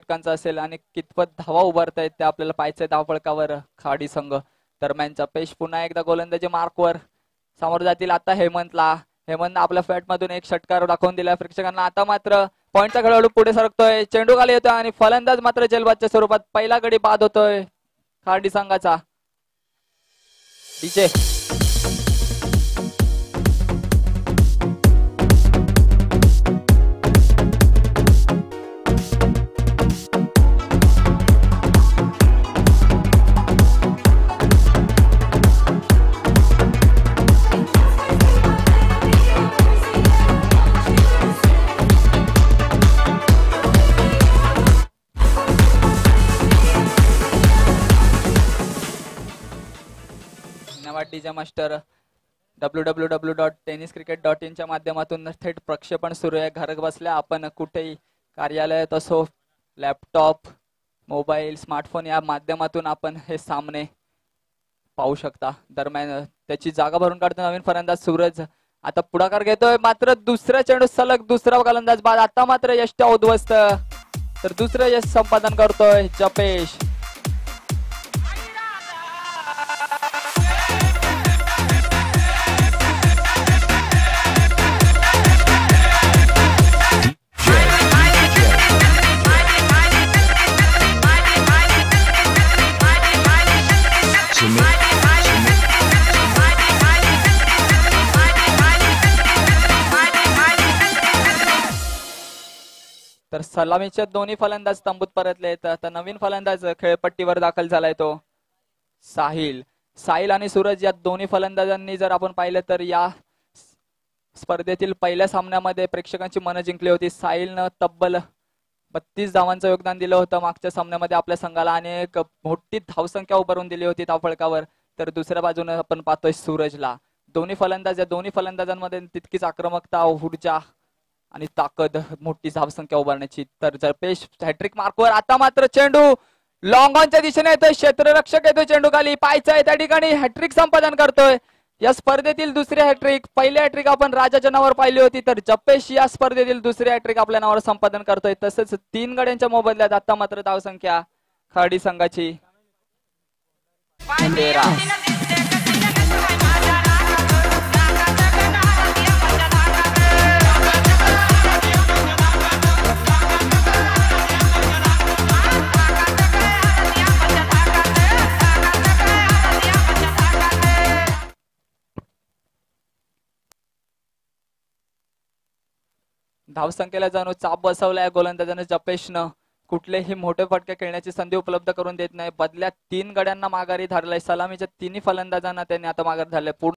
षटकांचा असेल आणि कितपत धावा उभारतायत ते आपल्याला पाहायचंय धावफलकावर खाडी संघ. दरम्यानचा पेश पुन्हा एकदा गोलंदाजी मार्कवर समोर जातील. आता हेमंतला, हेमंत आपल्या फॅट मधून एक षटकार दाखवून दिलाय प्रेक्षकांना. आता मात्र पॉइंटचा खेळाडू पुढे सरकतोय, चेंडू खाली येतोय आणि फलंदाज मात्र जलबादच्या स्वरूपात पहिला गडी बाद होतोय खाडी संघाचा. डीजे डीजे मास्टर www.tenniscricket.in च्या माध्यमातून थेट प्रक्षेपण सुरू आहे. घर बसल्या आपण कुठेही कार्यालयात असो, लॅपटॉप, मोबाईल, स्मार्टफोन या माध्यमातून आपण हे सामने पाहू शकता. दरम्यान त्याची जागा भरून काढतो नवीन फलंदाज सूरज. आता पुढाकार घेतोय, मात्र दुसरा चेंडू सलग दुसरा गोलंदाज बाद. आता मात्र यष्ट्या उद्ध्वस्त, तर दुसरं यश संपादन करतोय जपेश. तर सलामीच्या दोन्ही फलंदाज तंबूत परतलेत. आता नवीन फलंदाज खेळपट्टीवर दाखल झालाय तो साहिल. साहिल आणि सूरज या दोन्ही फलंदाजांनी जर आपण पाहिलं तर या स्पर्धेतील पहिल्या सामन्यामध्ये प्रेक्षकांची मनं जिंकली होती. साहिलनं तब्बल 32 धावांचं योगदान दिलं होतं मागच्या सामन्यामध्ये आपल्या संघाला आणि एक मोठी धावसंख्या उभारून दिली होती धावफलकावर. तर दुसऱ्या बाजूने आपण पाहतोय सूरजला. दोन्ही फलंदाज, या दोन्ही फलंदाजांमध्ये तितकीच आक्रमकता, ऊर्जा आणि ताकद, मोठी धावसंख्या उभारण्याची. तर जपेश हॅट्रिक मार्कवर. आता मात्र चेंडू लॉंग ऑनच्या दिशेने येतोय, क्षेत्ररक्षक येतोय चेंडू खाली, पाहायचा आहे त्या ठिकाणी हॅट्रिक संपादन करतोय. या स्पर्धेतील दुसरी हॅट्रिक. पहिली हॅट्रिक आपण राजाच्या नावावर पाहिली होती, तर जपेश या स्पर्धेतील दुसरी हॅट्रिक आपल्या नावावर संपादन करतोय. तसेच 3 गड्यांच्या मोबदल्यात आता मात्र धावसंख्या खाडी संघाची 13. धावसंख्येला जाणून चाप बसवलाय गोलंदाजाने जपेशनं. कुठलेही मोठे फटके खेळण्याची संधी उपलब्ध करून देत नाही. बदल्यात 3 गड्यांना माघारी धरलाय. सलामीच्या 3 फलंदाजांना त्यांनी आता माघारी धरलंय.